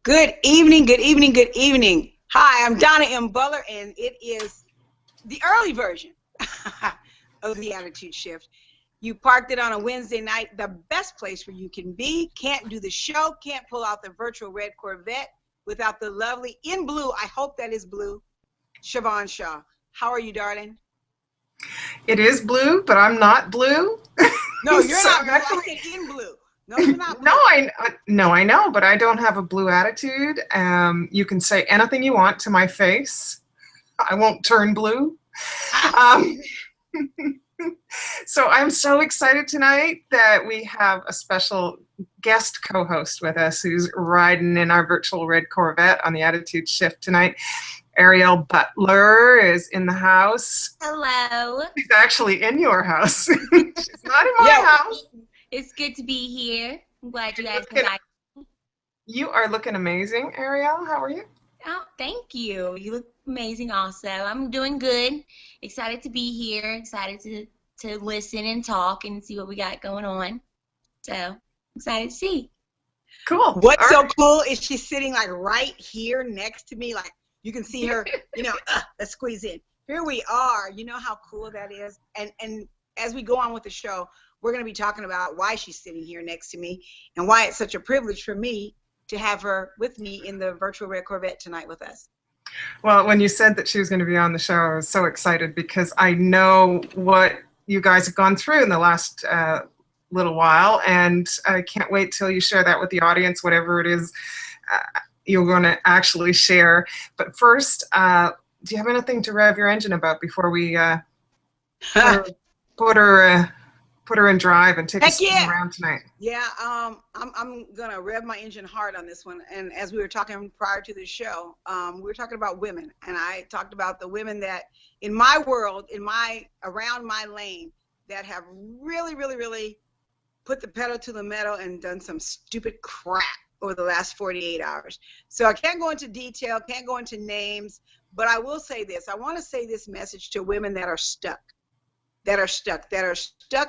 Good evening, good evening, good evening. Hi, I'm Donna M. Butler, and it is the early version of the Attitude Shift. You parked it on a Wednesday night, the best place where you can be. Can't do the show, can't pull out the virtual red Corvette without the lovely, in blue, I hope that is blue, Siobhan Shaw. How are you, darling? It is blue, but I'm not blue. No, you're So not blue. actually, I said in blue. No, you're not blue. I know, but I don't have a blue attitude. You can say anything you want to my face. I won't turn blue. Um, so I'm so excited tonight that we have a special guest co-host with us who's riding in our virtual red Corvette on the Attitude Shift tonight. Arielle Butler is in the house. Hello. She's actually in your house. She's not in my house. It's good to be here. I'm glad you guys invited me. You are looking amazing, Arielle. How are you? Oh, thank you. You look amazing also. I'm doing good. Excited to be here. Excited to listen and talk and see what we got going on. So, excited to see. Cool. What's so cool is she's sitting like right here next to me. Like you can see her, let's squeeze in. Here we are. You know how cool that is? And as we go on with the show, we're going to be talking about why she's sitting here next to me and why it's such a privilege for me to have her with me in the virtual red Corvette tonight with us. Well, when you said that she was going to be on the show, I was so excited because I know what you guys have gone through in the last little while, and I can't wait till you share that with the audience, whatever it is you're going to actually share. But first, do you have anything to rev your engine about before we put her in drive and take a spin around tonight? Yeah, I'm gonna rev my engine hard on this one. And as we were talking prior to the show, we were talking about women, and I talked about the women that in my world, around my lane, that have really, really, really put the pedal to the metal and done some stupid crap over the last 48 hours. So I can't go into detail, can't go into names, but I will say this. I want to say this message to women that are stuck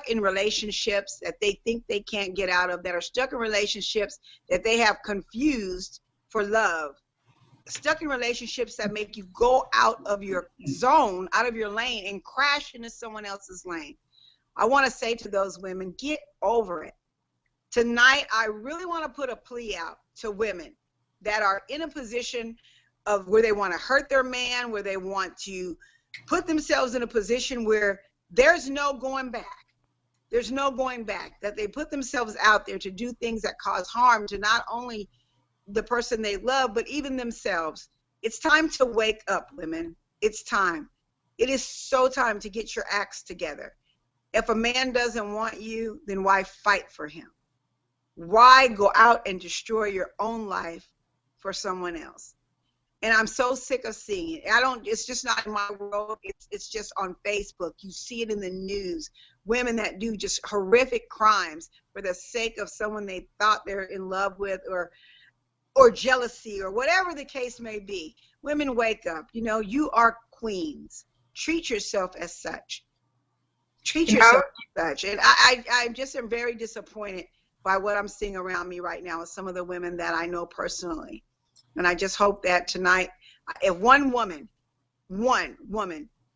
in relationships that they think they can't get out of, that are stuck in relationships that they have confused for love, stuck in relationships that make you go out of your zone, out of your lane, and crash into someone else's lane. I want to say to those women, get over it. Tonight, I really want to put a plea out to women that are in a position of where they want to hurt their man, where they want to put themselves in a position where there's no going back. There's no going back, that they put themselves out there to do things that cause harm to not only the person they love, but even themselves. It's time to wake up, women. It's time. It is so time to get your acts together. If a man doesn't want you, then why fight for him? Why go out and destroy your own life for someone else? And I'm so sick of seeing it. It's just not in my world. It's just on Facebook. You see it in the news. Women that do just horrific crimes for the sake of someone they thought they're in love with, or jealousy, or whatever the case may be. Women, wake up. You are queens. Treat yourself as such. Treat yourself as such. And I just am very disappointed by what I'm seeing around me right now with some of the women that I know personally. And I just hope that tonight, if one woman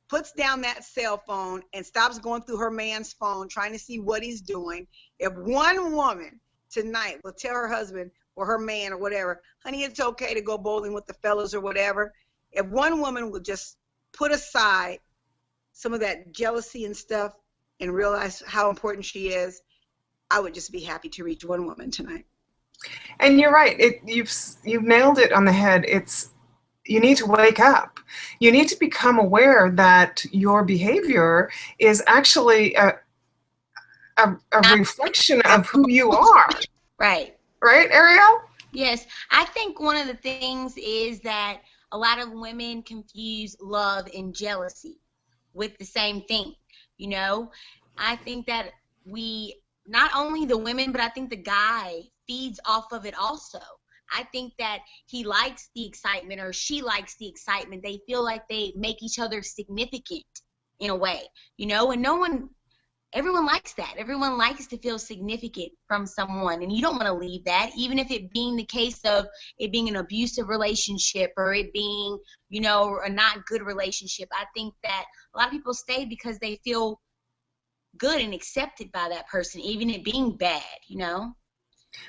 puts down that cell phone and stops going through her man's phone trying to see what he's doing, if one woman tonight will tell her husband or her man or whatever, honey, it's okay to go bowling with the fellas or whatever, if one woman will just put aside some of that jealousy and stuff and realize how important she is, I would just be happy to reach one woman tonight. And you're right. You've nailed it on the head. You need to wake up. You need to become aware that your behavior is actually a reflection of who you are. Right. Right, Arielle? Yes. I think one of the things is that a lot of women confuse love and jealousy with the same thing. I think that not only the women, but I think the guy feeds off of it also. I think that he likes the excitement, or she likes the excitement. They feel like they make each other significant in a way, and no one everyone likes that. Everyone likes to feel significant from someone, and you don't want to leave that, even if it being the case of it being an abusive relationship or it being, you know, a not good relationship. I think that a lot of people stay because they feel good and accepted by that person, even it being bad, you know.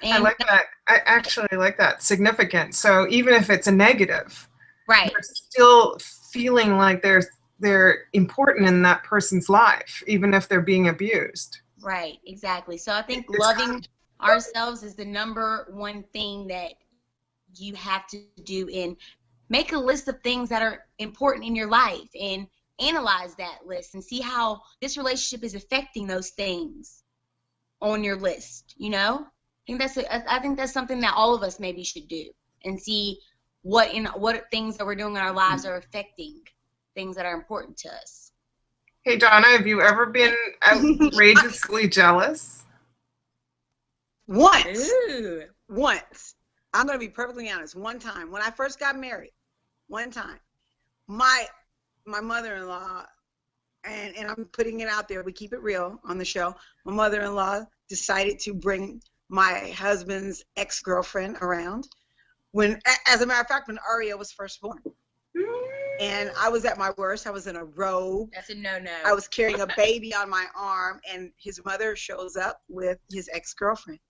I And like that. I actually like that. Significant. So even if it's a negative, right, they're still feeling like they're important in that person's life, even if they're being abused. right, exactly. So I think It's loving ourselves is the number one thing that you have to do, and make a list of things that are important in your life and analyze that list and see how this relationship is affecting those things on your list, you know. I think that's something that all of us maybe should do, and see what things that we're doing in our lives are affecting things that are important to us. Hey, Donna, have you ever been outrageously jealous? Once. Ooh. Once. I'm going to be perfectly honest. One time, when I first got married, one time, my mother-in-law, and I'm putting it out there, we keep it real on the show, my mother-in-law decided to bring my husband's ex-girlfriend around. As a matter of fact, when Arielle was first born. And I was at my worst. I was in a robe. That's a no-no. I was carrying a baby on my arm, and his mother shows up with his ex-girlfriend.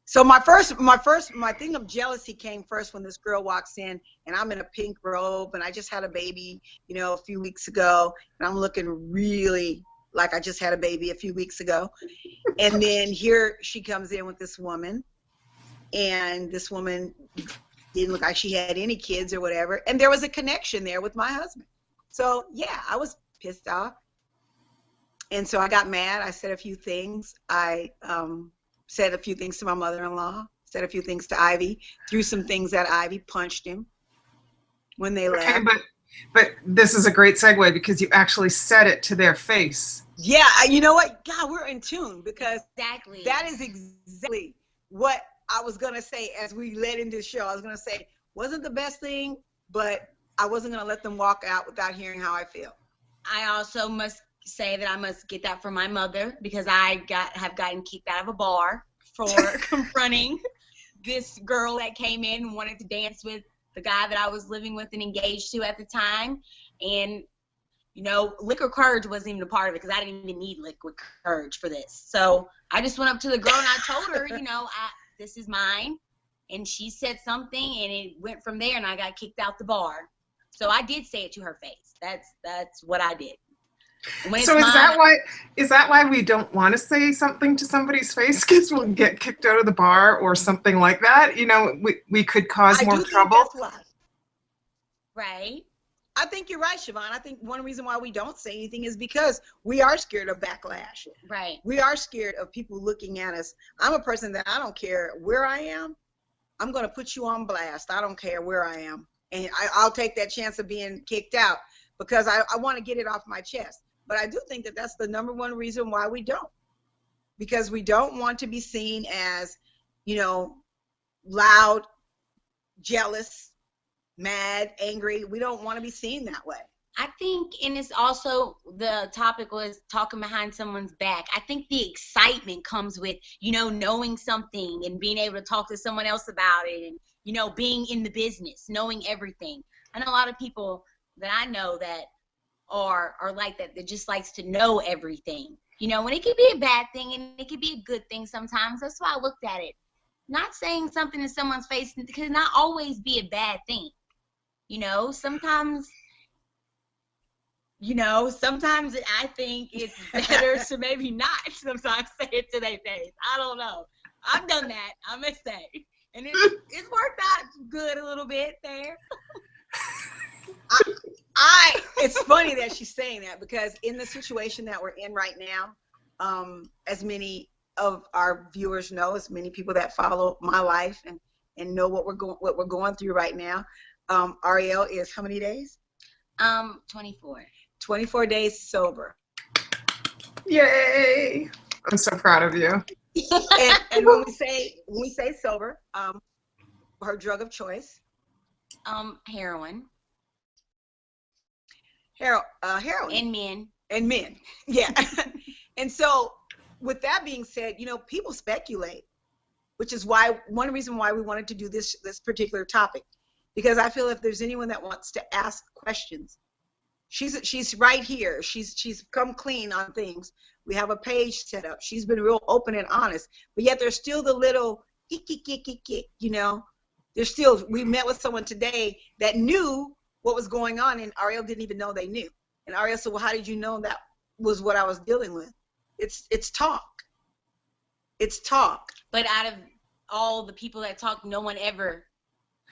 So my thing of jealousy came first when this girl walks in, and I'm in a pink robe, and I just had a baby, you know, a few weeks ago, and I'm looking really like I just had a baby a few weeks ago. And then here she comes in with this woman, and this woman didn't look like she had any kids or whatever, and there was a connection there with my husband. So yeah, I was pissed off, and so I got mad. I said a few things. I said a few things to my mother-in-law, said a few things to Ivy, threw some things at Ivy, punched him when they left. Okay, but this is a great segue because you actually said it to their face. Yeah, you know what? God, we're in tune, because Exactly. that is exactly what I was going to say as we led into the show. I was going to say, wasn't the best thing, but I wasn't going to let them walk out without hearing how I feel. I also must say that I must get that from my mother, because I have gotten kicked out of a bar for confronting this girl that came in and wanted to dance with the guy that I was living with and engaged to at the time. And, you know, liquor courage wasn't even a part of it, because I didn't even need liquid courage for this. So I just went up to the girl and I told her, you know, this is mine. And she said something, and it went from there, and I got kicked out the bar. So I did say it to her face. That's what I did. So is that why we don't want to say something to somebody's face, because we'll get kicked out of the bar or something like that? You know, we could cause more trouble. That's why. Right. I think you're right, Siobhan. I think one reason why we don't say anything is because we are scared of backlash. Right. We are scared of people looking at us. I'm a person that I don't care where I am. I'm going to put you on blast. I don't care where I am. And I'll take that chance of being kicked out, because I want to get it off my chest. But I do think that that's the number one reason why we don't. Because we don't want to be seen as, you know, loud, jealous, mad, angry. We don't want to be seen that way. I think, and it's also, the topic was talking behind someone's back. I think the excitement comes with, you know, knowing something and being able to talk to someone else about it, and, you know, being in the business, knowing everything. I know a lot of people that I know that are like that just likes to know everything, you know, and it could be a bad thing and it could be a good thing sometimes. That's why I looked at it. Not saying something in someone's face could not always be a bad thing. You know, sometimes I think it's better to maybe not sometimes say it to their face. I don't know. I've done that, I must say. And it's worked out good a little bit there. It's funny that she's saying that, because in the situation that we're in right now, as many of our viewers know, as many people that follow my life and know what we're going through right now, Arielle is how many days? 24. 24 days sober. Yay! I'm so proud of you. And when we say sober, her drug of choice? Heroin. Heroin. And men. And men, yeah. And so with that being said, you know, people speculate, which is why one reason why we wanted to do this particular topic, because I feel if there's anyone that wants to ask questions, she's right here. She's come clean on things. We have a page set up. She's been real open and honest, but yet there's still the little you know. There's still, we met with someone today that knew what was going on, and Arielle didn't even know they knew. And Arielle said, well, how did you know that was what I was dealing with? It's talk. It's talk. But out of all the people that talked, no one ever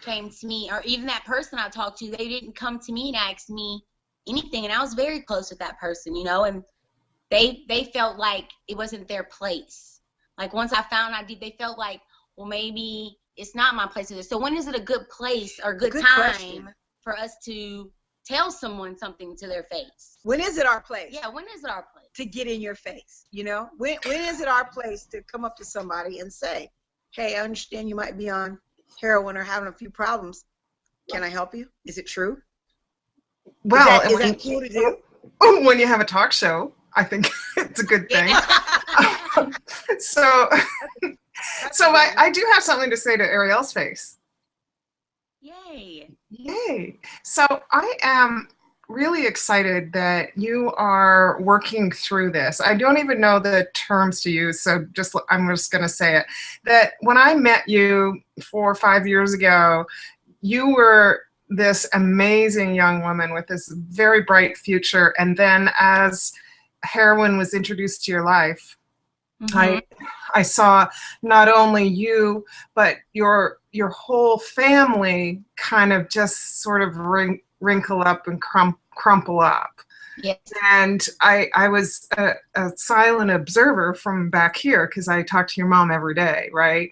came to me, or even that person I talked to, they didn't come to me and ask me anything. And I was very close with that person, you know, and they felt like it wasn't their place. Like once I found I did, they felt like, well, maybe it's not my place. So when is it a good place or good time question. For us to tell someone something to their face? When is it our place? Yeah, when is it our place? To get in your face, you know? When is it our place to come up to somebody and say, hey, I understand you might be on heroin or having a few problems. Can I help you? Is it true? Well, is that cool to do? When you have a talk show, I think it's a good thing. So I do have something to say to Arielle's face. Yay. Yay. So I am really excited that you are working through this. I don't even know the terms to use, so I'm just going to say it. That when I met you 4 or 5 years ago, you were this amazing young woman with this very bright future, and then as heroin was introduced to your life, I saw not only you, but your whole family kind of just sort of wrinkle up and crumple up. Yes. And I was a silent observer from back here because I talked to your mom every day, right?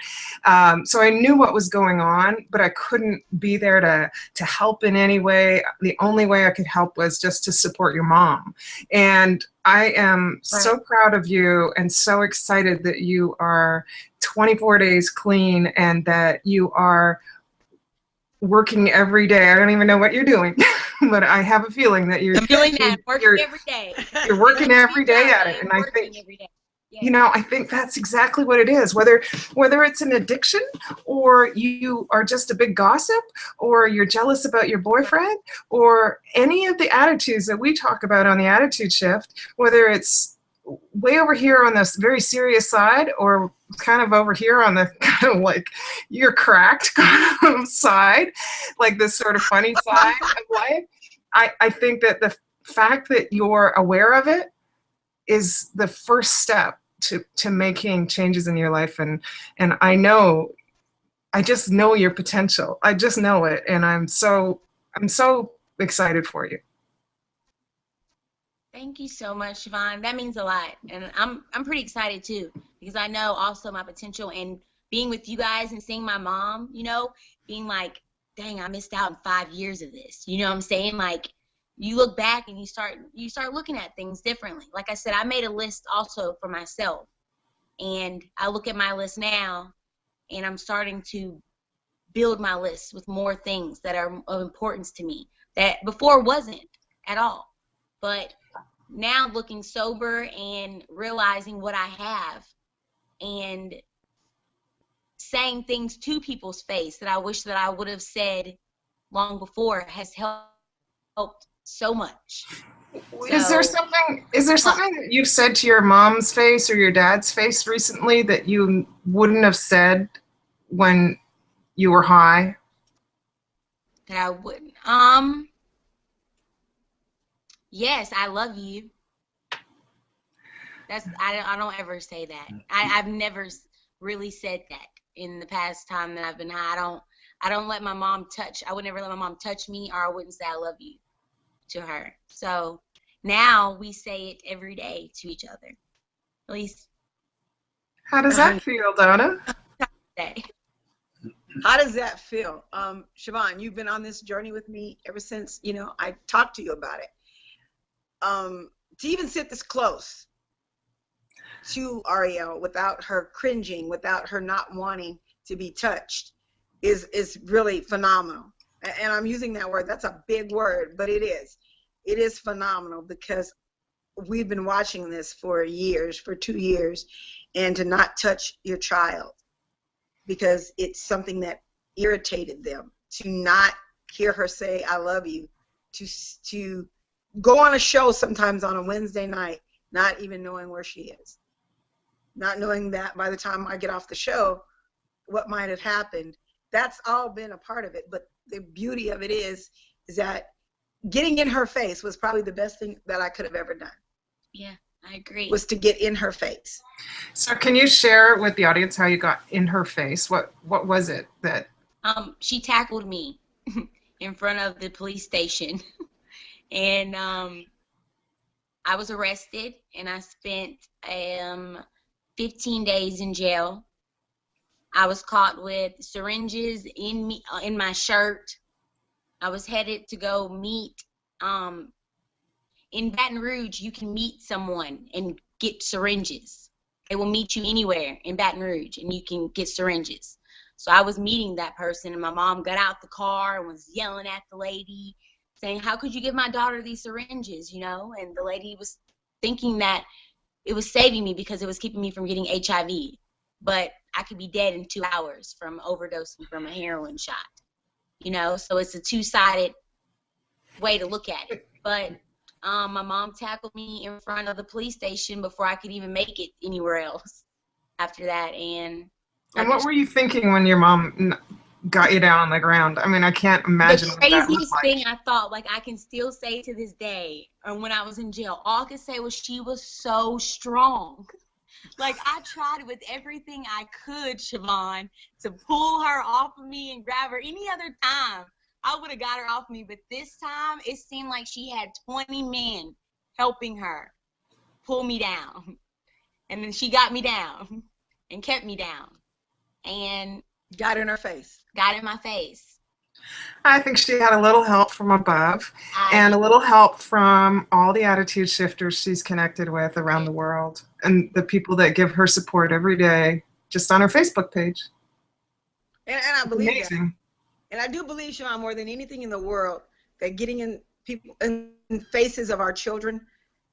So I knew what was going on, but I couldn't be there to help in any way. The only way I could help was just to support your mom. And I am so proud of you and so excited that you are 24 days clean and that you are working every day. I don't even know what you're doing, but I have a feeling that you're doing that, working every day. You're working every day at it, and I think, you know, I think that's exactly what it is. Whether it's an addiction, or you are just a big gossip, or you're jealous about your boyfriend, or any of the attitudes that we talk about on the Attitude Shift, whether it's way over here on this very serious side or kind of over here on the kind of like you're cracked kind of side, like this sort of funny side of life, I think that the fact that you're aware of it is the first step to making changes in your life. And I just know your potential. I just know it, and I'm so excited for you. Thank you so much, Siobhan. That means a lot, and I'm pretty excited too, because I know also my potential, and being with you guys and seeing my mom, you know, being like, dang, I missed out on 5 years of this. You know what I'm saying? Like, you look back and you start looking at things differently. Like I said, I made a list also for myself, and I look at my list now, and I'm starting to build my list with more things that are of importance to me that before wasn't at all. But now looking sober and realizing what I have and saying things to people's face that I wish that I would have said long before has helped so much. Is there something that you've said to your mom's face or your dad's face recently that you wouldn't have said when you were high? That I wouldn't. Yes, I love you. I don't ever say that. I've never really said that in the past time that I've been high. I don't let my mom touch. I would never let my mom touch me, or I wouldn't say I love you to her. So now we say it every day to each other. At least. How does that feel, Donna? How does that feel? Siobhan, you've been on this journey with me ever since, you know, I talked to you about it. To even sit this close to Arielle without her cringing, without her not wanting to be touched is really phenomenal. And I'm using that word. That's a big word, but it is. It is phenomenal because we've been watching this for years, for 2 years, and to not touch your child because it's something that irritated them, to not hear her say, I love you, to go on a show sometimes on a Wednesday night, not even knowing where she is, not knowing that by the time I get off the show, what might have happened. That's all been a part of it. But the beauty of it is that getting in her face was probably the best thing that I could have ever done. Yeah, I agree. Was to get in her face. So can you share with the audience how you got in her face? What was it that? She tackled me in front of the police station, and I was arrested, and I spent 15 days in jail. I was caught with syringes in my shirt. I was headed to go meet. In Baton Rouge, you can meet someone and get syringes. They will meet you anywhere in Baton Rouge, and you can get syringes. So I was meeting that person, and my mom got out the car and was yelling at the lady, saying, how could you give my daughter these syringes, you know? And the lady was thinking that it was saving me because it was keeping me from getting HIV. But I could be dead in 2 hours from overdosing from a heroin shot, you know? So it's a two-sided way to look at it. But my mom tackled me in front of the police station before I could even make it anywhere else after that. And what were you thinking when your mom got you down on the ground? I mean, I can't imagine the what that looked craziest like. thing I thought, like I can still say to this day, or when I was in jail, all I could say was she was so strong. Like I tried with everything I could, Siobhan, to pull her off of me and grab her. Any other time, I would have got her off me, but this time it seemed like she had 20 men helping her pull me down. And then she got me down and kept me down and Got in her face. got in my face. I think she had a little help from above and a little help from all the attitude shifters she's connected with around the world and the people that give her support every day just on her Facebook page. And I believe amazing. that. And I do believe, Siobhan, more than anything in the world, that getting in people in faces of our children.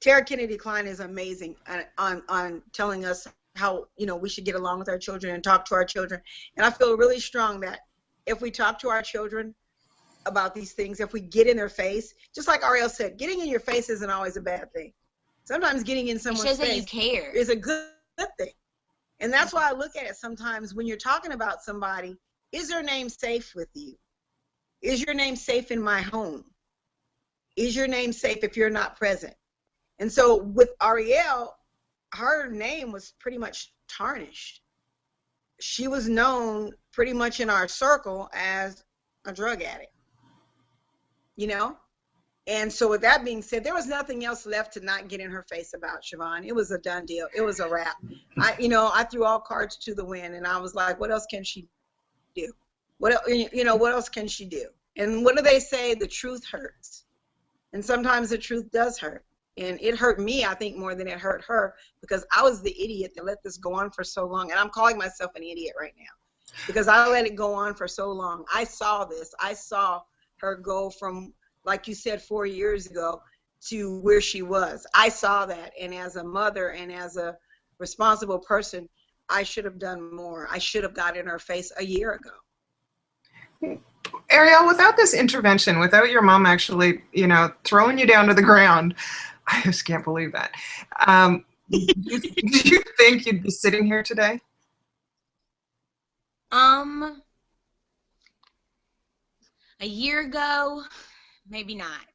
Tara Kennedy Klein is amazing on telling us how, you know, we should get along with our children and talk to our children. And I feel really strong that if we talk to our children about these things, if we get in their face, just like Arielle said, getting in your face isn't always a bad thing. Sometimes getting in someone's face that you care. is a good thing. And that's why I look at it sometimes when you're talking about somebody. Is their name safe with you? Is your name safe in my home? Is your name safe if you're not present? And so with Arielle, her name was pretty much tarnished. She was known pretty much in our circle as a drug addict, you know? And so with that being said, there was nothing else left to not get in her face about, Siobhan. It was a done deal. It was a wrap. I threw all cards to the wind, and I was like, what else can she do? What else can she do? And what do they say? The truth hurts. And sometimes the truth does hurt. And it hurt me, I think, more than it hurt her, because I was the idiot that let this go on for so long. And I'm calling myself an idiot right now because I let it go on for so long. I saw this. I saw her go from, like you said, 4 years ago to where she was. I saw that. And as a mother and as a responsible person, I should have done more. I should have got in her face a year ago. Arielle, without this intervention, without your mom actually, throwing you down to the ground, I just can't believe that. Do you think you'd be sitting here today? A year ago, maybe not.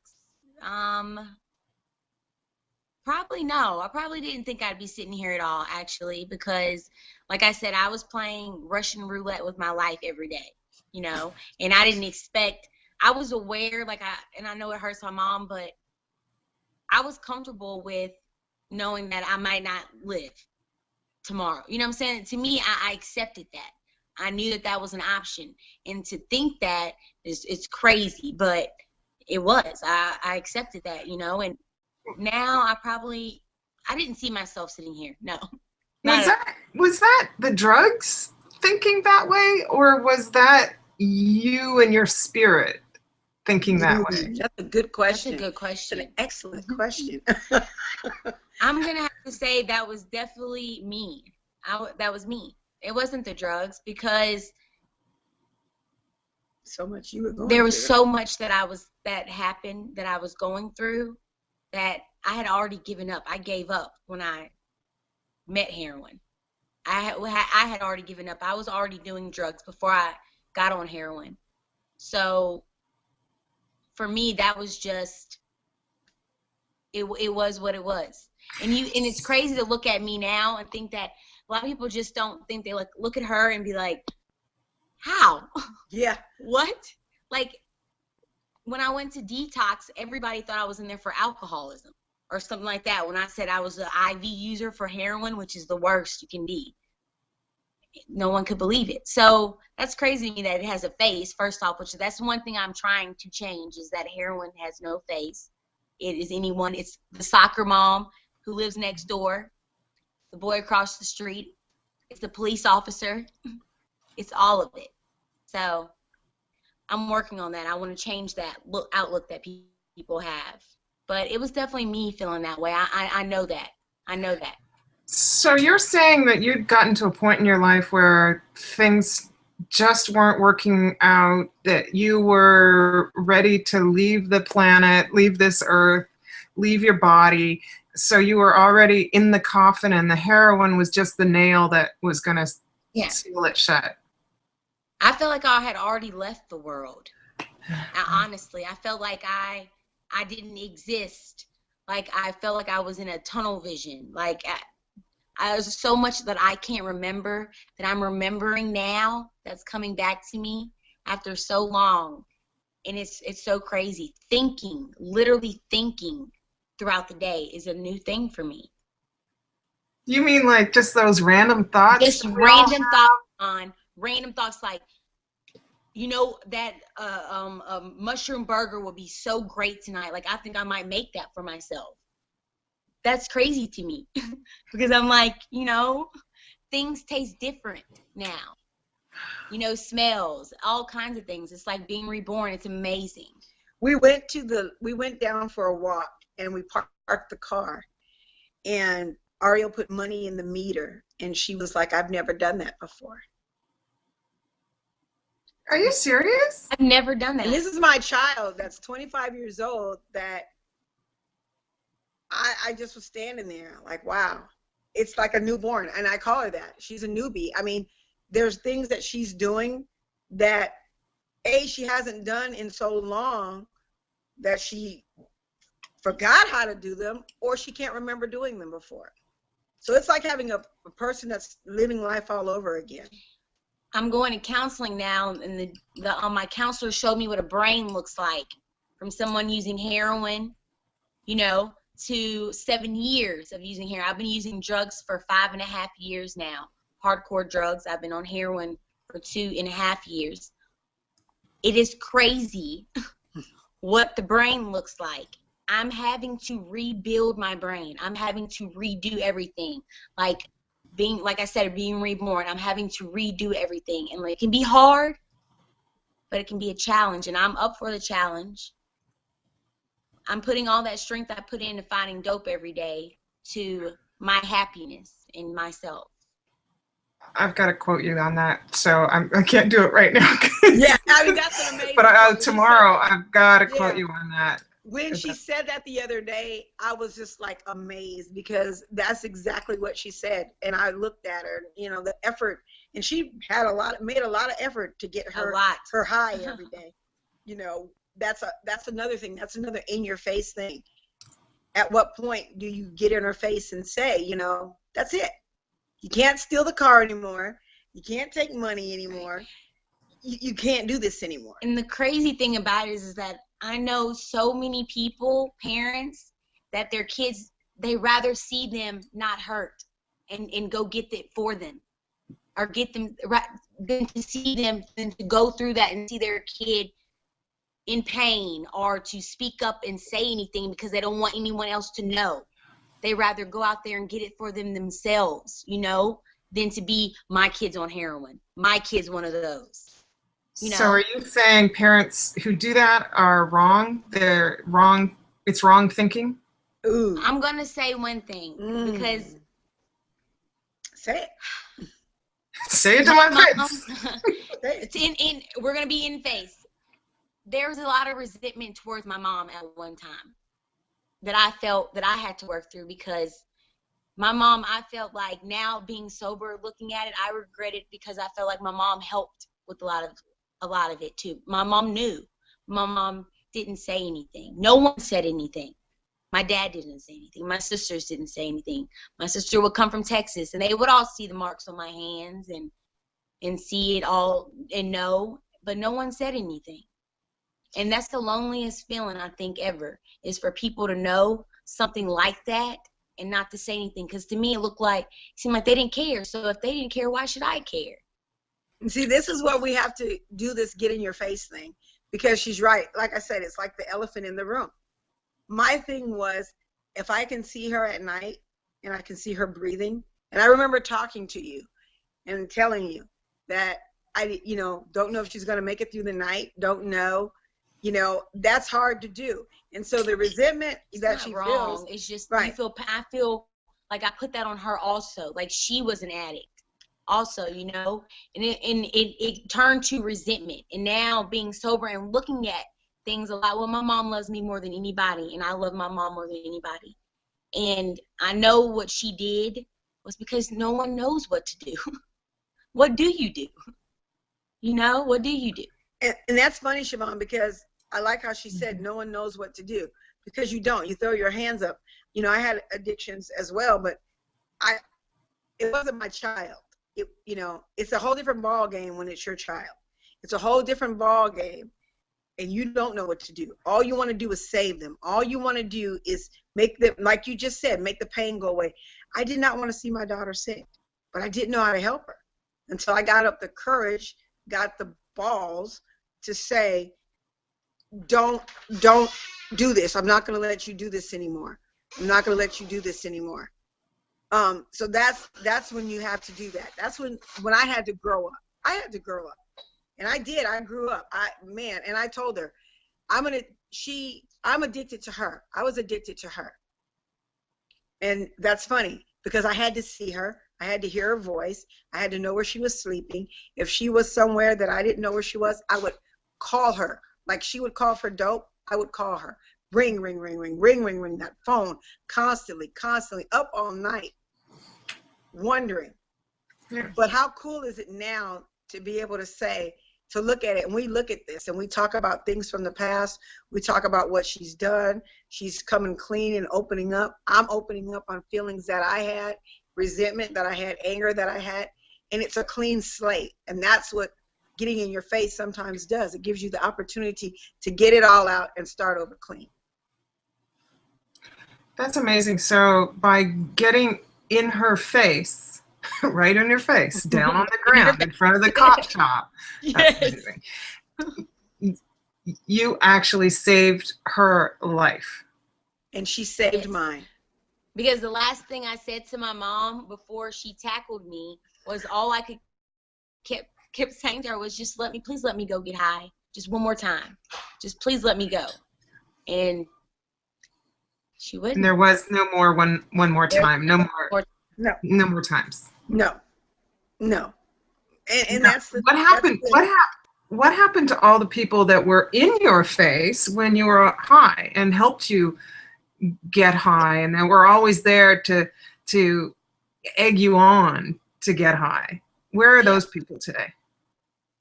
Probably no. I probably didn't think I'd be sitting here at all, actually, because, like I said, I was playing Russian roulette with my life every day, and I didn't expect. I was aware, and I know it hurts my mom, but I was comfortable with knowing that I might not live tomorrow. You know what I'm saying? To me, I accepted that. I knew that was an option, and to think that it's crazy, but it was. I accepted that, and now I didn't see myself sitting here. No. Was that the drugs thinking that way, or was that you and your spirit thinking that way? That's a good question. That's a good question. It's an excellent question. I'm going to have to say that was definitely me. That was me. It wasn't the drugs, because so much you were going there was through. so much that happened that I was going through that I had already given up. I gave up when I met heroin. I had already given up. I was already doing drugs before I got on heroin. So for me, that was just, it was what it was. And it's crazy to look at me now and think that a lot of people just don't think, they look at her and be like, how? Yeah. What? Like, when I went to detox, everybody thought I was in there for alcoholism or something like that. When I said I was an IV user for heroin, which is the worst you can be, no one could believe it. So that's crazy to me that it has a face, first off, which that's one thing I'm trying to change, is that heroin has no face. It is anyone. It's the soccer mom who lives next door, the boy across the street, it's the police officer. It's all of it. So I'm working on that. I want to change that outlook that people have. But it was definitely me feeling that way. I know that. I know that. So you're saying that you'd gotten to a point in your life where things just weren't working out, that you were ready to leave the planet, leave this earth, leave your body. So you were already in the coffin, and the heroin was just the nail that was going to seal it shut. I felt like I had already left the world. Honestly, I felt like I didn't exist. Like, I felt like I was in a tunnel vision. Like, I was so much that I can't remember that I'm remembering now, that's coming back to me after so long. And it's so crazy. Literally thinking throughout the day is a new thing for me. You mean like just those random thoughts? Just random thoughts like, you know, that mushroom burger will be so great tonight. Like, I think I might make that for myself. That's crazy to me because I'm like, you know, things taste different now. You know, smells, all kinds of things. It's like being reborn. It's amazing. We went down for a walk, and we parked the car, and Arielle put money in the meter, and she was like, I've never done that before. Are you serious? I've never done that. And this is my child that's 25 years old that I just was standing there like, wow. It's like a newborn, and I call her that. She's a newbie. I mean, there's things that she's doing that, she hasn't done in so long that she forgot how to do them, or she can't remember doing them before. So it's like having a person that's living life all over again. I'm going to counseling now, and my counselor showed me what a brain looks like from someone using heroin, you know, to 7 years of using heroin. I've been using drugs for 5.5 years now, hardcore drugs. I've been on heroin for 2.5 years. It is crazy what the brain looks like. I'm having to rebuild my brain. I'm having to redo everything. Like I said, being reborn, I'm having to redo everything. And it can be hard, but it can be a challenge. And I'm up for the challenge. I'm putting all that strength I put into finding dope every day to my happiness in myself. I've got to quote you on that, so I can't do it right now. Yeah, I mean, that's an amazing. But tomorrow I've got to quote you on that. When she said that the other day, I was just like amazed, because that's exactly what she said. And I looked at her, you know, the effort, and she had made a lot of effort to get her high every day. You know, that's another thing. That's another in your face thing. At what point do you get in her face and say, you know, that's it? You can't steal the car anymore. You can't take money anymore. You can't do this anymore. And the crazy thing about it is that I know so many people, parents, that their kids, they rather see them not hurt and go get it for them, or get them, than to see them, than to go through that and see their kid in pain, or to speak up and say anything because they don't want anyone else to know. They rather go out there and get it for them themselves, you know, than to be, my kid's on heroin. My kid's one of those. You know? So are you saying parents who do that are wrong? They're wrong. It's wrong thinking? Ooh. I'm going to say one thing because say it. Say it to my face. We're going to be in face. There's a lot of resentment towards my mom at one time that I felt that I had to work through, because my mom, I felt like, now being sober, looking at it, I regret it, because I felt like my mom helped with a lot of it too. My mom knew. My mom didn't say anything. No one said anything. My dad didn't say anything. My sisters didn't say anything. My sister would come from Texas, and they would all see the marks on my hands and see it all and know, but no one said anything. And that's the loneliest feeling, I think, ever, is for people to know something like that and not to say anything. Because to me, it seemed like they didn't care. So if they didn't care, why should I care? See, this is what we have to do, this get in your face thing, because she's right. Like I said, it's like the elephant in the room. My thing was, if I can see her at night and I can see her breathing, and I remember talking to you and telling you that I, don't know if she's going to make it through the night, don't know. That's hard to do. And so the resentment that she feels, it's just, right. I feel like I put that on her also. Like, she was an addict also, and it turned to resentment. And now being sober and looking at things a lot, well, my mom loves me more than anybody, and I love my mom more than anybody. And I know what she did was because no one knows what to do. What do you do? What do you do? And that's funny, Siobhan, because I like how she said no one knows what to do, because you don't. You throw your hands up. I had addictions as well, but it wasn't my child. It's a whole different ball game when it's your child. It's a whole different ball game, and you don't know what to do. All you want to do is save them. All you want to do is make them, like you just said, make the pain go away. I did not want to see my daughter sick, but I didn't know how to help her until I got up the courage, got the balls to say, don't do this. I'm not going to let you do this anymore. I'm not going to let you do this anymore. So that's when you have to do that. That's when I had to grow up. I had to grow up. And I did. I grew up. And I told her, I'm addicted to her. I was addicted to her. And that's funny, because I had to see her. I had to hear her voice. I had to know where she was sleeping. If she was somewhere that I didn't know where she was, I would call her. Like she would call for dope, I would call her. Ring, ring, ring, ring, ring, ring, ring, that phone, constantly, up all night, wondering. Yeah. But how cool is it now to be able to say, to look at it, and we look at this, and we talk about things from the past. We talk about what she's done. She's coming clean and opening up. I'm opening up on feelings that I had, resentment that I had, anger that I had, and it's a clean slate. And that's what getting in your face sometimes does. It gives you the opportunity to get it all out and start over clean. That's amazing. So by getting in her face, right in your face, down on the ground in front of the cop shop, that's amazing. You actually saved her life. And she saved mine. Because the last thing I said to my mom before she tackled me was, all I could kept saying to her was, just please let me go get high. Just one more time. Just please let me go. And she wouldn't. And there was no more one more time. No more. No more times. No. And that's the, what happened. What happened to all the people that were in your face when you were high and helped you get high, and they were always there to egg you on to get high? Where are those people today?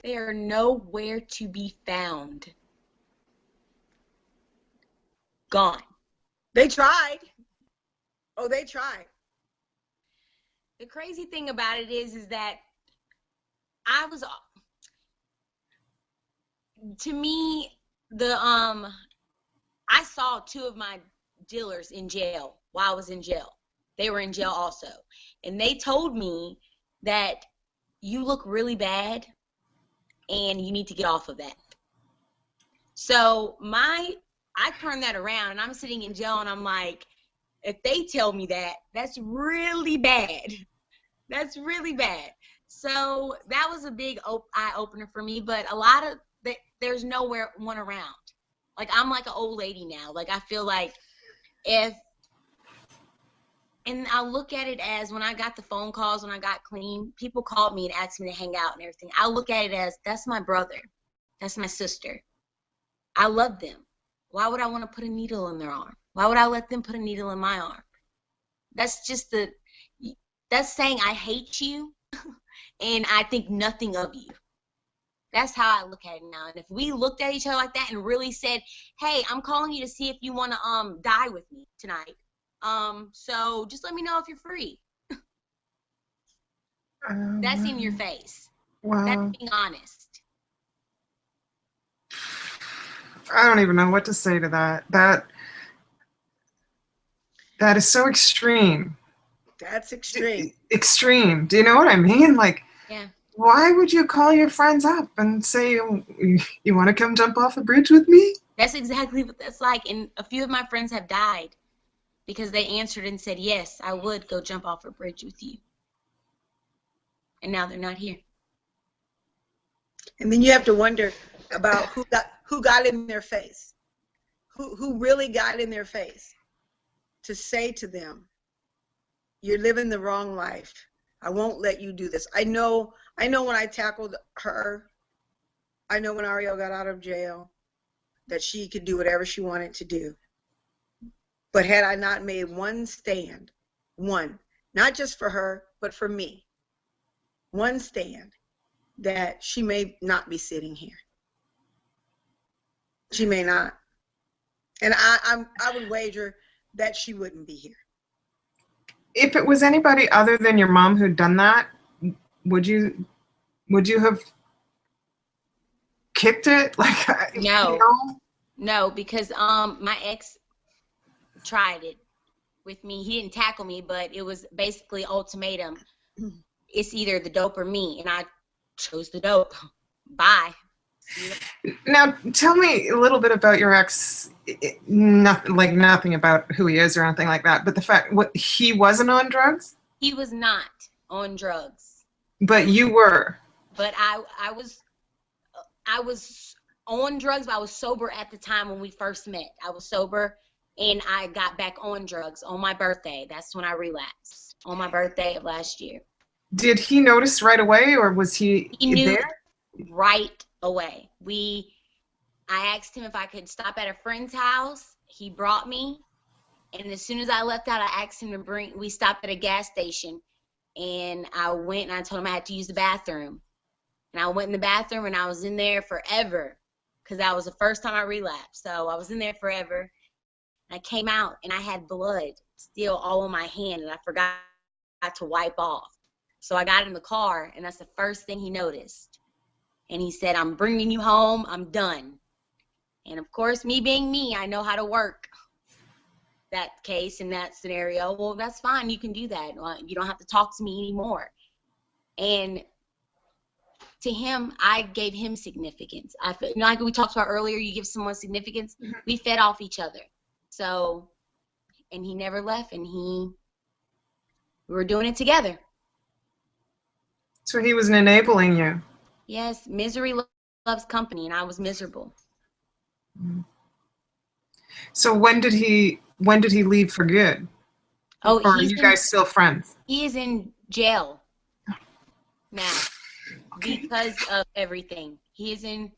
They are nowhere to be found. Gone. They tried. Oh, they tried. The crazy thing about it is that to me, I saw two of my dealers in jail while I was in jail. They were in jail also. And they told me that you look really bad and you need to get off of that. So I turned that around, and I'm sitting in jail, and I'm like, if they tell me that, that's really bad. That's really bad. So that was a big eye opener for me. But a lot of there's nowhere one around. Like I'm like an old lady now. Like I feel like and I look at it as when I got the phone calls when I got clean, people called me and asked me to hang out and everything. I look at it as that's my brother, that's my sister. I love them. Why would I want to put a needle in their arm? Why would I let them put a needle in my arm? That's just that's saying I hate you and I think nothing of you. That's how I look at it now. And if we looked at each other like that and really said, hey, I'm calling you to see if you want to die with me tonight. So just let me know if you're free. That's in your face. Wow. That's being honest. I don't even know what to say to that. That is so extreme. That's extreme. Extreme. Do you know what I mean? Like, yeah. Why would you call your friends up and say, you want to come jump off a bridge with me? That's exactly what that's like. And a few of my friends have died because they answered and said, yes, I would go jump off a bridge with you. And now they're not here. And then you have to wonder about who got in their face. Who really got in their face to say to them, you're living the wrong life. I won't let you do this. I know when I tackled her, I know when Arielle got out of jail that she could do whatever she wanted to do. But had I not made one stand, not just for her, but for me, one stand, that she may not be sitting here. She may not. And I would wager that she wouldn't be here. If it was anybody other than your mom who'd done that, would you have kicked it? Like, no, you know? No, because my ex tried it with me. He didn't tackle me, but it was basically ultimatum. It's either the dope or me, and I chose the dope. Bye. Now, tell me a little bit about your ex. Nothing about who he is or anything like that, but the fact he wasn't on drugs? He was not on drugs. But you were. But I was on drugs, but I was sober at the time when we first met. I was sober, and I got back on drugs on my birthday. That's when I relapsed, on my birthday of last year. Did he notice right away, or was he knew there? Right away. I asked him if I could stop at a friend's house. He brought me, and as soon as I left out, I asked him to we stopped at a gas station, and I went and I told him I had to use the bathroom. And I went in the bathroom, and I was in there forever because that was the first time I relapsed. So I was in there forever. And I came out, and I had blood still all on my hand, and I forgot to wipe off. So I got in the car, and that's the first thing he noticed. And he said, I'm bringing you home. I'm done. And, of course, me being me, I know how to work that case in that scenario. Well, that's fine. You can do that. You don't have to talk to me anymore. And to him, I gave him significance. Like we talked about earlier, you give someone significance. Mm-hmm. We fed off each other. So, and he never left, and we were doing it together. So he was enabling you. Yes, misery loves company, and I was miserable. So when did he leave for good? Oh, or are you guys still friends? He is in jail now because of everything. He is in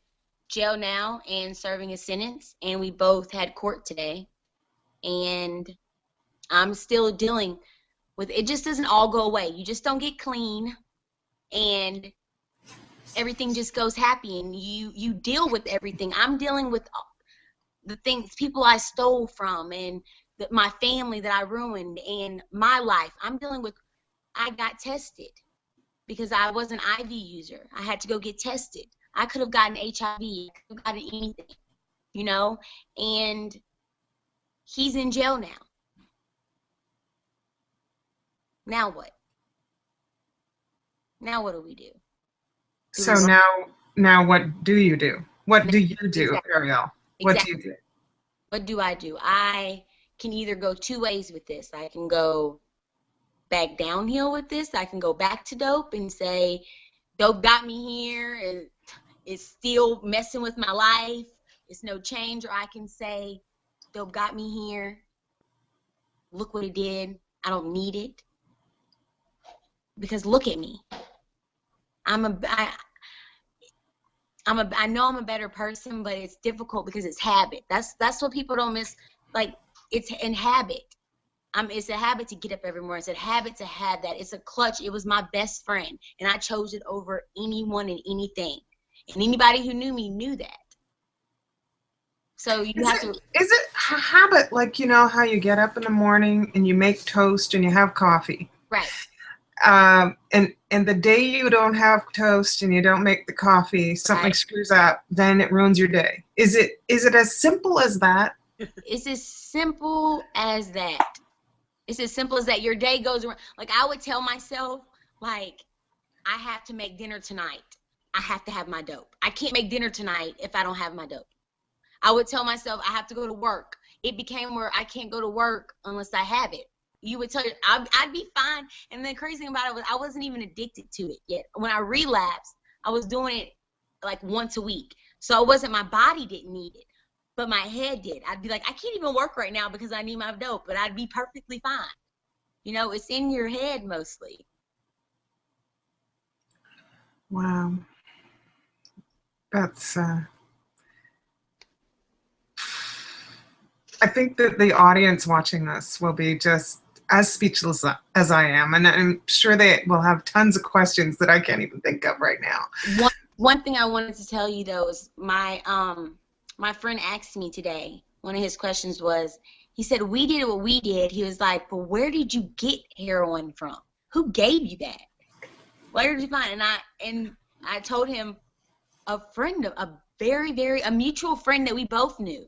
jail now and serving a sentence, and we both had court today, and I'm still dealing with it. Just doesn't all go away. You just don't get clean, and everything just goes happy, and you deal with everything. I'm dealing with the things, people I stole from, and my family that I ruined, and my life. I'm dealing with, I got tested because I was an IV user. I had to go get tested. I could have gotten HIV, I could have gotten anything, you know, and he's in jail now. Now what? Now what do we do? So now what do you do? What do you do, exactly. Arielle? What do you do? What do I do? I can either go two ways with this. I can go back downhill with this. I can go back to dope and say, dope got me here, and it's still messing with my life. It's no change. Or I can say, dope got me here. Look what it did. I don't need it. Because look at me. I know I'm a better person, but it's difficult because it's habit. That's what people don't miss. Like, it's in habit. It's a habit to get up every morning. It's a habit to have that. It's a clutch. It was my best friend, and I chose it over anyone and anything. And anybody who knew me knew that. So is it a habit, like, you know how you get up in the morning and you make toast and you have coffee? Right. And the day you don't have toast and you don't make the coffee, something screws up, then it ruins your day. Is it as simple as that? It's as simple as that. It's as simple as that. Your day goes around. Like, I would tell myself, like, I have to make dinner tonight. I have to have my dope. I can't make dinner tonight if I don't have my dope. I would tell myself I have to go to work. It became where I can't go to work unless I have it. You would tell you, I'd be fine. And the crazy thing about it was I wasn't even addicted to it yet. When I relapsed, I was doing it like once a week. So it wasn't, my body didn't need it, but my head did. I'd be like, I can't even work right now because I need my dope, but I'd be perfectly fine. You know, it's in your head mostly. Wow. That's, I think that the audience watching this will be just as speechless as I am, and I'm sure they will have tons of questions that I can't even think of right now. One thing I wanted to tell you though is my friend asked me today, one of his questions was, he said, we did what we did. He was like, but where did you get heroin from? Who gave you that? Where did you find it? And I told him a friend, a mutual friend that we both knew.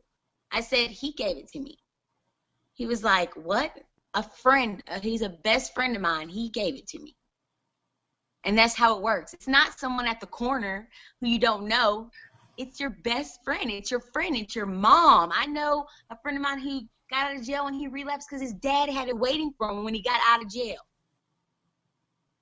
I said, he gave it to me. He was like, what? A friend, he's a best friend of mine. He gave it to me. And that's how it works. It's not someone at the corner who you don't know. It's your best friend. It's your friend. It's your mom. I know a friend of mine who got out of jail and he relapsed because his dad had it waiting for him when he got out of jail.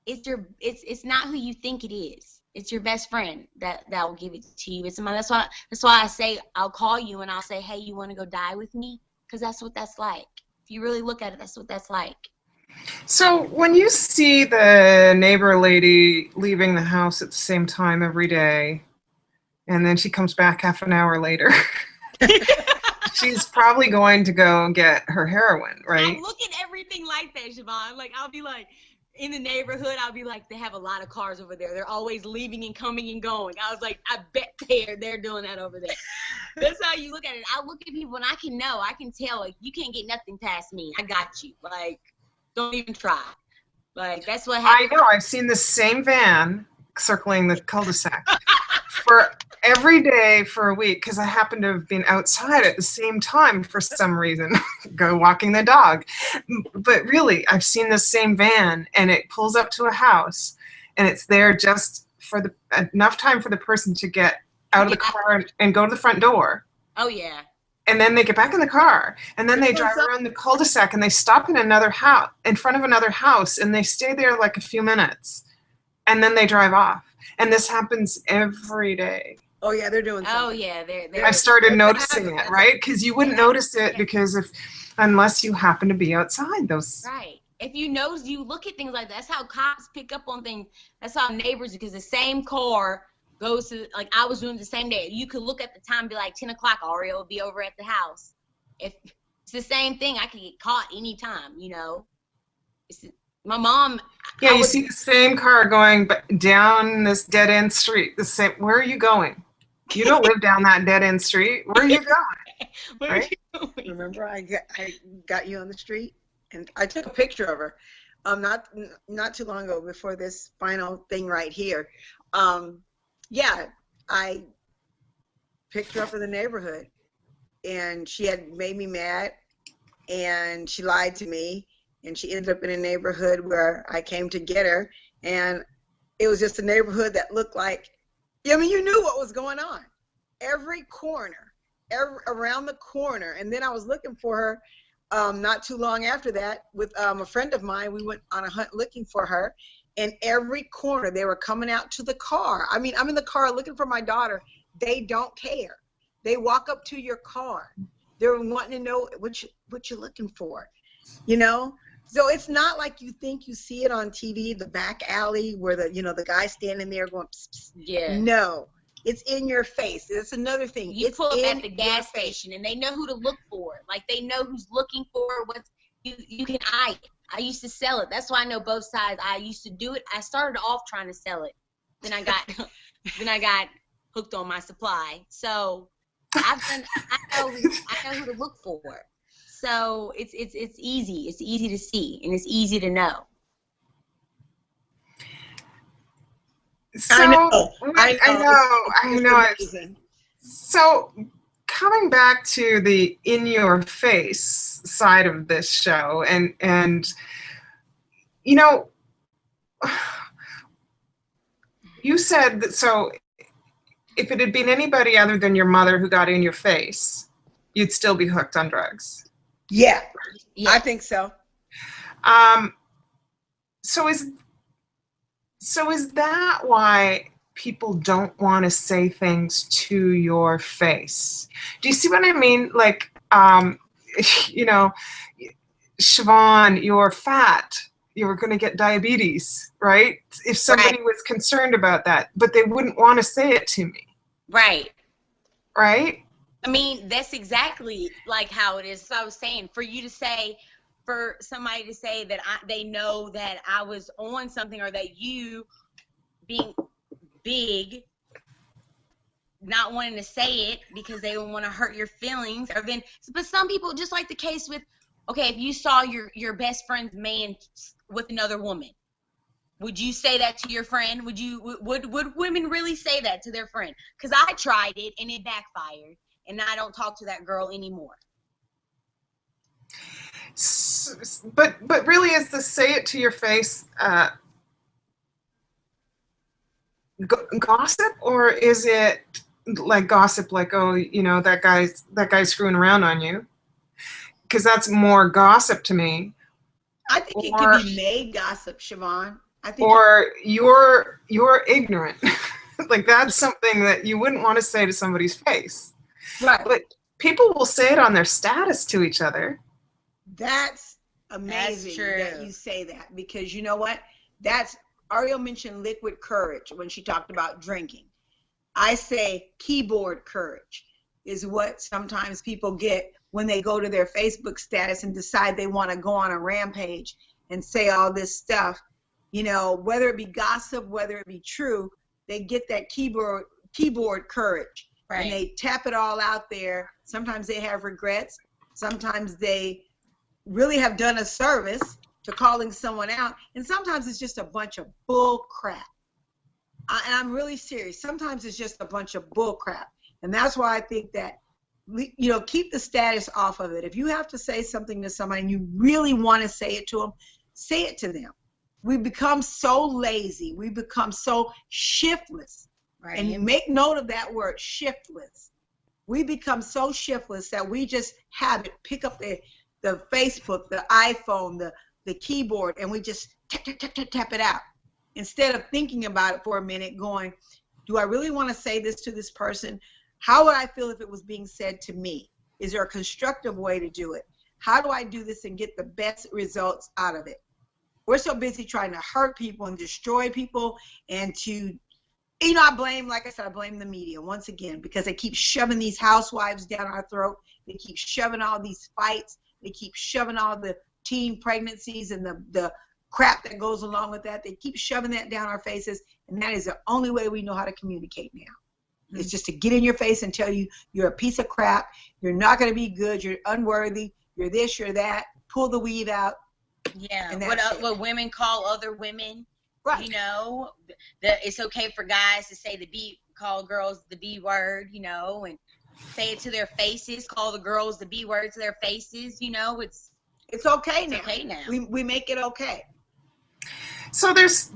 It's not who you think it is. It's your best friend that will give it to you. It's that's why I say I'll call you and I'll say, hey, you want to go die with me? Because that's what that's like. If you really look at it, that's what that's like. So when you see the neighbor lady leaving the house at the same time every day, and then she comes back half an hour later, she's probably going to go get her heroin, right? I look at everything like that, Siobhan. Like, I'll be like, in the neighborhood, I'll be like, they have a lot of cars over there. They're always leaving and coming and going. I was like, I bet they're doing that over there. That's how you look at it. I look at people and I can tell, like, you can't get nothing past me. I got you. Like, don't even try. Like, that's what happens. I know. I've seen the same van circling the cul-de-sac for every day for a week because I happen to have been outside at the same time for some reason, go walking the dog. But really, I've seen the same van, and it pulls up to a house, and it's there just for enough time for the person to get out of the car and go to the front door. Oh, yeah. And then they get back in the car, and then they drive around the cul-de-sac, and they stop in another house, in front of another house, and they stay there like a few minutes, and then they drive off. And this happens every day. Oh yeah, they're doing something. Oh yeah, they're I've started noticing it, right? Because you wouldn't notice it because unless you happen to be outside those. Right. If you notice, you look at things like that. That's how cops pick up on things. That's how neighbors, because the same car goes to, like, I was doing the same day. You could look at the time and be like, 10 o'clock, Arielle will be over at the house. If it's the same thing, I could get caught anytime, you know. My mom. Yeah, you see the same car going down this dead-end street. The same. Where are you going? You don't live down that dead-end street. Where are you going? Where are you going? Remember, I got you on the street, and I took a picture of her. Not too long ago, before this final thing right here. Yeah, I picked her up in the neighborhood, and she had made me mad, and she lied to me, and she ended up in a neighborhood where I came to get her, and it was just a neighborhood that looked like, I mean, you knew what was going on. Every corner, around the corner, and then I was looking for her not too long after that, with a friend of mine, we went on a hunt looking for her. And every corner, they were coming out to the car. I mean, I'm in the car looking for my daughter. They don't care. They walk up to your car. They're wanting to know what you're looking for, you know? So it's not like you think you see it on TV, the back alley where the guy standing there going, psst, psst. Yeah. No, it's in your face. That's another thing. You it's pull up in at the gas station and they know who to look for. Like they know who's looking for what's, you can eye it. I used to sell it. That's why I know both sides. I used to do it. I started off trying to sell it. Then I got hooked on my supply. So I know who to look for. So it's easy. It's easy to see and it's easy to know. So I know. So coming back to the in your face side of this show, and you know, you said that, so if it had been anybody other than your mother who got in your face, you'd still be hooked on drugs. Yeah. I think so. So is that why people don't want to say things to your face? Do you see what I mean? Like, you know, Siobhan, you're fat. You're going to get diabetes, right? If somebody was concerned about that, but they wouldn't want to say it to me. Right. Right? I mean, that's exactly like how it is. So I was saying, for somebody to say that they know that I was on something, or that you being big, not wanting to say it because they don't want to hurt your feelings, but some people, just like the case with, okay, if you saw your best friend's man with another woman, would you say that to your friend? Would women really say that to their friend? Because I tried it and it backfired, and I don't talk to that girl anymore. But really, is the say it to your face gossip, or is it like gossip, like, oh, you know, that guy's screwing around on you? Because that's more gossip to me. I think it could be made gossip, Siobhan. I think. Or you're ignorant. Like that's something that you wouldn't want to say to somebody's face. Right. But people will say it on their status to each other. That's amazing that you say that, because you know what? Arielle mentioned liquid courage when she talked about drinking. I say keyboard courage is what sometimes people get when they go to their Facebook status and decide they want to go on a rampage and say all this stuff. You know, whether it be gossip, whether it be true, they get that keyboard courage. Right. And they tap it all out there. Sometimes they have regrets. Sometimes they really have done a service to calling someone out. And sometimes it's just a bunch of bull crap. And I'm really serious. Sometimes it's just a bunch of bull crap. And that's why I think that, you know, keep the status off of it. If you have to say something to somebody and you really want to say it to them, say it to them. We become so lazy. We become so shiftless. Right. And you make note of that word, shiftless. We become so shiftless that we just have it, pick up the Facebook, the iPhone, the keyboard, and we just tap it out. Instead of thinking about it for a minute, going, do I really want to say this to this person? How would I feel if it was being said to me? Is there a constructive way to do it? How do I do this and get the best results out of it? We're so busy trying to hurt people and destroy people, and to, you know, I blame the media once again, because they keep shoving these housewives down our throat. They keep shoving all these fights. They keep shoving all the teen pregnancies and the crap that goes along with that. They keep shoving that down our faces, and that is the only way we know how to communicate now. Mm-hmm. It's just to get in your face and tell you you're a piece of crap, you're not going to be good, you're unworthy, you're this, you're that, pull the weave out. Yeah, what women call other women. Right. You know, it's okay for guys to call girls the B word, you know, and say it to their faces, call the girls the B word to their faces, you know, it's okay now. It's okay now. We make it okay. So there's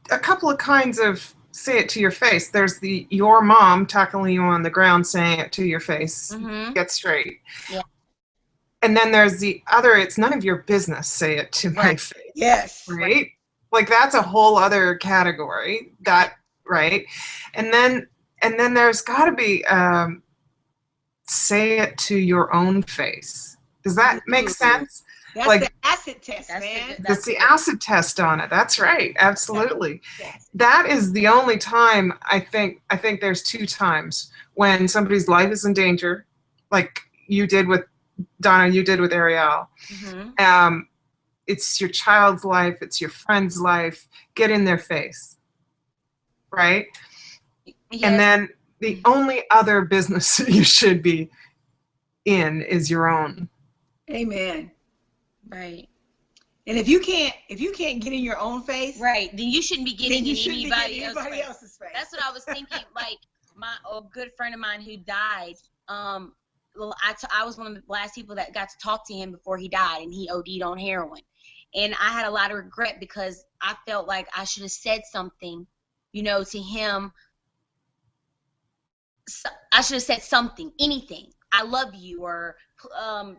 a couple of kinds of say it to your face. There's your mom tackling you on the ground saying it to your face, get straight. Yeah. And then there's the other, it's none of your business, say it to my face. Yes. Right? Like that's a whole other category. Right? And then there's got to be say it to your own face. Does that make sense? That's like the acid test, man. That's the acid test on it. That's right. Absolutely. Yes. That is the only time I think there's 2 times when somebody's life is in danger, like you did with Donna, you did with Arielle. Mm-hmm. It's your child's life, it's your friend's life. Get in their face. Right? Yes. And then the only other business you should be in is your own. Amen. Right. And if you can't get in your own face, right, then you shouldn't be getting in anybody else's face. That's what I was thinking. Like a good friend of mine who died. I was one of the last people that got to talk to him before he died, and he OD'd on heroin. And I had a lot of regret because I felt like I should have said something, to him. I should have said something, anything. I love you, or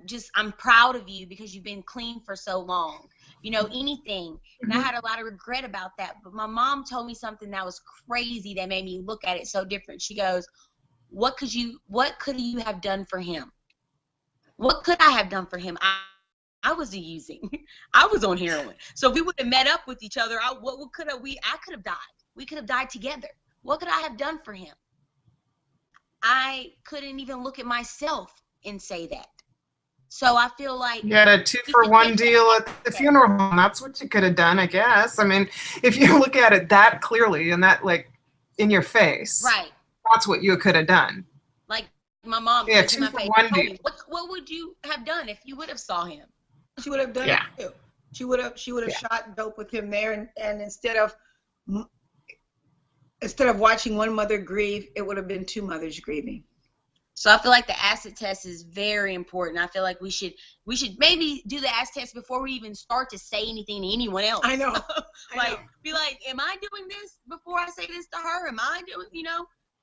just I'm proud of you because you've been clean for so long. Anything. And I had a lot of regret about that. But my mom told me something that was crazy that made me look at it so different. She goes, what could you have done for him? What could I have done for him? I was using. I was on heroin. So if we would have met up with each other, I could have died. We could have died together. What could I have done for him? I couldn't even look at myself and say that. So I feel like you had a 2-for-1 deal at the funeral home. That's what you could have done, I guess. I mean, if you look at it that clearly and that like in your face, right? That's what you could have done. Like my mom, yeah, 2-for-1 deal. What would you have done if you would have saw him? She would have done it too. She would have shot dope with him there, and instead of watching one mother grieve, it would have been 2 mothers grieving. So I feel like the acid test is very important. I feel like we should maybe do the acid test before we even start to say anything to anyone else. I know. Be like, am I doing this before I say this to her? Am I doing,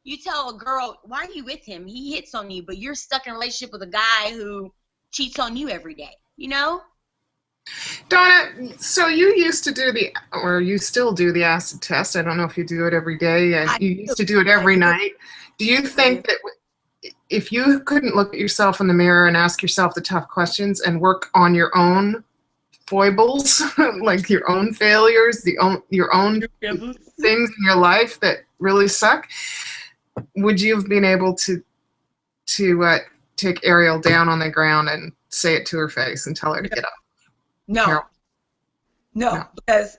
you tell a girl, why are you with him? He hits on you, but you're stuck in a relationship with a guy who cheats on you every day, Donna, so you used to do you still do the acid test. I don't know if you do it every day, and you used to do it every night. Do you think that if you couldn't look at yourself in the mirror and ask yourself the tough questions and work on your own foibles, like your own failures, your own things in your life that really suck, would you have been able to take Arielle down on the ground and say it to her face and tell her to get up? No, because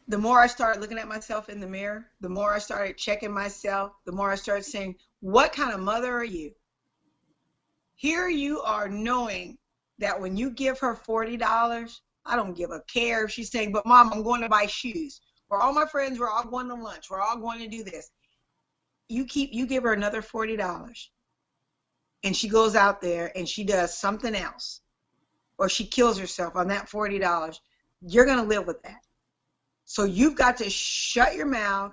the more I started looking at myself in the mirror, the more I started checking myself, the more I started saying, what kind of mother are you? Here you are knowing that when you give her $40, I don't give a care if she's saying, but Mom, I'm going to buy shoes. We're all my friends, we're all going to lunch, we're all going to do this. You give her another $40, and she goes out there and she does something else, or she kills herself on that $40, you're going to live with that. So you've got to shut your mouth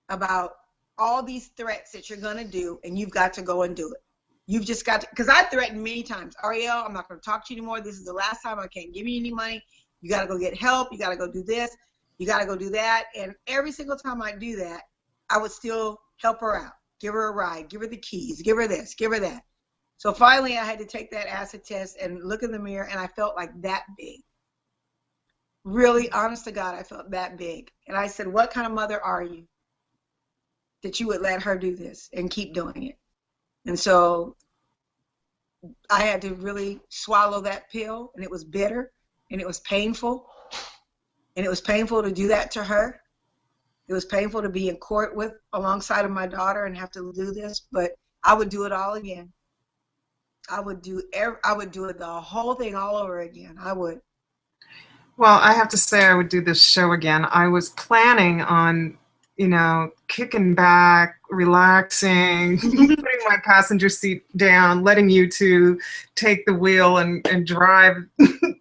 about all these threats that you're going to do, and you've got to go and do it. You've just got to, because I threatened many times, Arielle, I'm not going to talk to you anymore. This is the last time. I can't give you any money. You got to go get help. You got to go do this. You got to go do that. And every single time I do that, I would still help her out, give her a ride, give her the keys, give her this, give her that. So finally, I had to take that acid test and look in the mirror, and I felt like that big. Really, honest to God, I felt that big. And I said, what kind of mother are you that you would let her do this and keep doing it? And so I had to really swallow that pill, and it was bitter, and it was painful. And it was painful to do that to her. It was painful to be in court alongside of my daughter and have to do this, but I would do it all again. I would do it the whole thing all over again. I would. Well, I have to say I would do this show again. I was planning on, kicking back, relaxing, putting my passenger seat down, letting you two take the wheel and drive,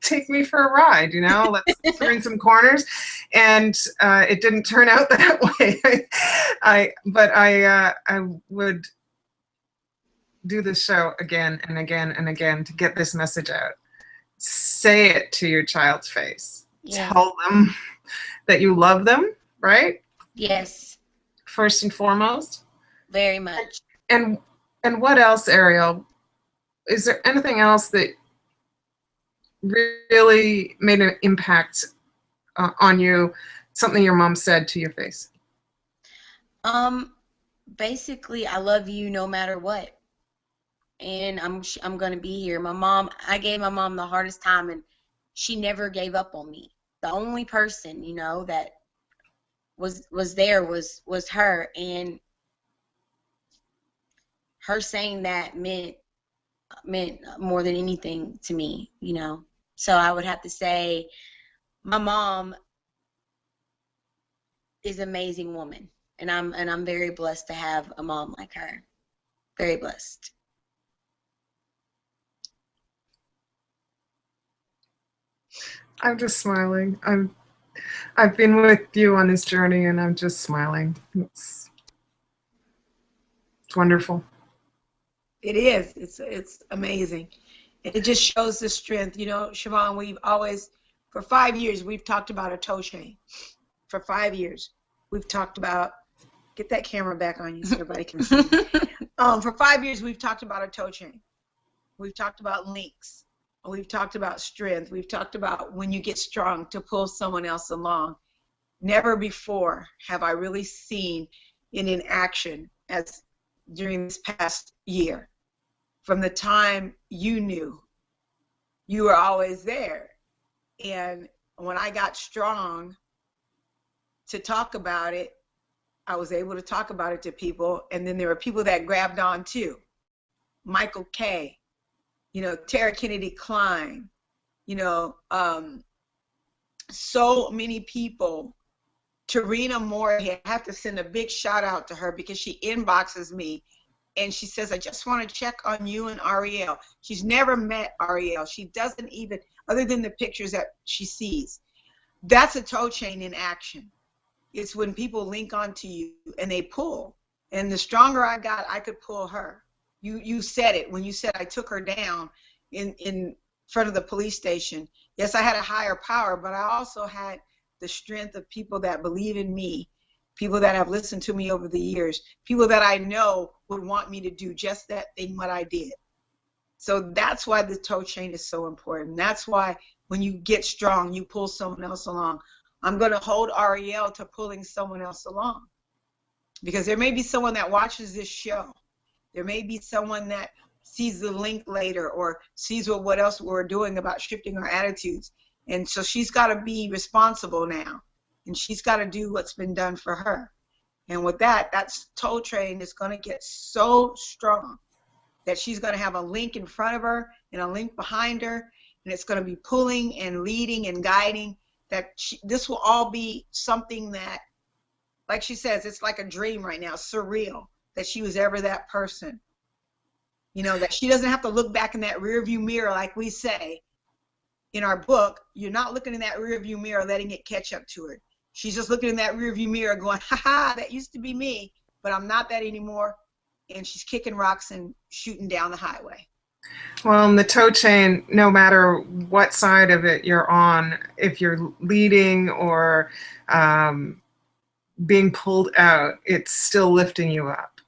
take me for a ride, let's turn some corners. And it didn't turn out that way. I would do this show again and again and again to get this message out. Say it to your child's face. Yeah. Tell them that you love them, right? Yes. First and foremost. Very much. And what else, Arielle? Is there anything else that really made an impact on you? Something your mom said to your face? Basically, I love you no matter what, and I'm gonna be here. I gave my mom the hardest time, and she never gave up on me. The only person, that was there was her, and her saying that meant more than anything to me, So I would have to say my mom is an amazing woman, and I'm very blessed to have a mom like her. Very blessed. I'm just smiling. I've been with you on this journey, and I'm just smiling. It's wonderful. It is. It's amazing. It just shows the strength. Siobhan, we've always, for 5 years, we've talked about a toe chain. For 5 years, we've talked about, get that camera back on you so everybody can see. For 5 years, we've talked about a toe chain. We've talked about links. We've talked about strength. We've talked about when you get strong to pull someone else along. Never before have I really seen it in action as during this past year. From the time you knew, you were always there. And when I got strong to talk about it, I was able to talk about it to people. And then there were people that grabbed on too. Michael K., Tara Kennedy Klein, so many people. Tarina Moorhead, I have to send a big shout out to her because she inboxes me and she says, I just want to check on you and Arielle. She's never met Arielle. She doesn't even, other than the pictures that she sees. That's a toe chain in action. It's when people link onto you and they pull. And the stronger I got, I could pull her. You said it when you said I took her down in front of the police station. Yes, I had a higher power, but I also had the strength of people that believe in me, people that have listened to me over the years, people that I know would want me to do just that thing what I did. So that's why the toe chain is so important. That's why when you get strong, you pull someone else along. I'm going to hold Arielle to pulling someone else along, because there may be someone that watches this show. There may be someone that sees the link later or sees what else we're doing about shifting our attitudes. And so she's got to be responsible now, and she's got to do what's been done for her. And with that toe train is going to get so strong that she's going to have a link in front of her and a link behind her, and it's going to be pulling and leading and guiding. This will all be something that, like she says, it's like a dream right now, surreal, that she was ever that person. That she doesn't have to look back in that rearview mirror like we say in our book. You're not looking in that rearview mirror letting it catch up to her. She's just looking in that rearview mirror going, ha, that used to be me, but I'm not that anymore. And she's kicking rocks and shooting down the highway. Well, in the toe chain, no matter what side of it you're on, if you're leading or being pulled out, it's still lifting you up.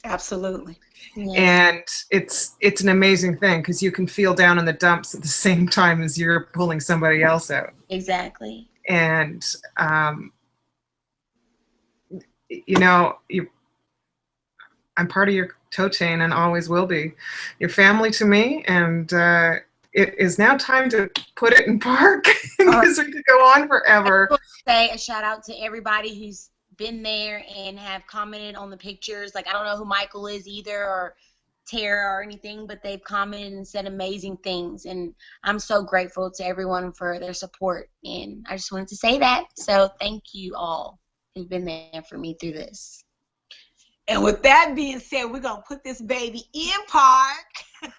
Absolutely. Yeah. And it's an amazing thing because you can feel down in the dumps at the same time as you're pulling somebody else out. Exactly. And I'm part of your toe chain and always will be. Your family to me, and it is now time to put it in park because we could go on forever. I will say a shout out to everybody who's been there and have commented on the pictures. Like, I don't know who Michael is either, or Tara or anything, but they've commented and said amazing things, and I'm so grateful to everyone for their support, and I just wanted to say that. So thank you all who've been there for me through this. And with that being said, we're going to put this baby in park.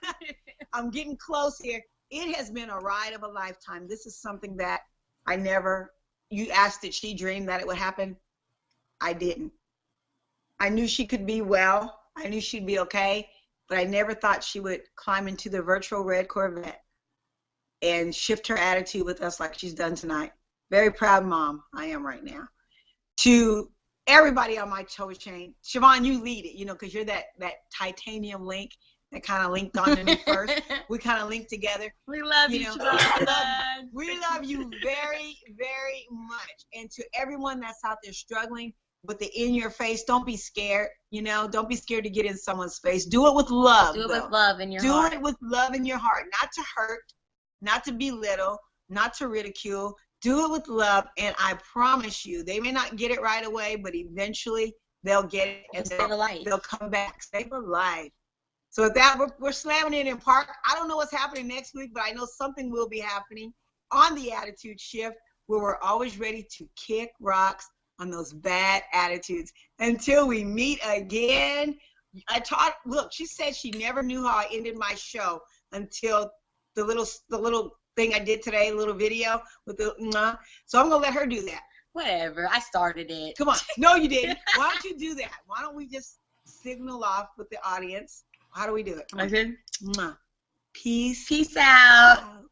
I'm getting close here. It has been a ride of a lifetime. This is something that you asked, did she dream that it would happen? I didn't. I knew she could be well. I knew she'd be okay. but I never thought she would climb into the virtual red Corvette and shift her attitude with us like she's done tonight. Very proud mom I am right now. To everybody on my toe chain, Siobhan, you lead it, because you're that titanium link that kind of linked on me first. We kind of linked together. We love you, Siobhan. We love you very, very much. And to everyone that's out there struggling with the in your face, don't be scared. Don't be scared to get in someone's face. Do it with love. Do it with love in your heart. Do it with love in your heart, not to hurt, not to belittle, not to ridicule. Do it with love, and I promise you, they may not get it right away, but eventually they'll get it, and they'll come back. Save a life. So with that, we're slamming it in park. I don't know what's happening next week, but I know something will be happening on the Attitude Shift, where we're always ready to kick rocks on those bad attitudes. Until we meet again. Look, she said she never knew how I ended my show until the little thing I did today, a little video with the so I'm gonna let her do that. Whatever, I started it. Come on. No, you didn't. Why don't you do that? Why don't we just signal off with the audience? How do we do it? Okay. Peace. Peace out.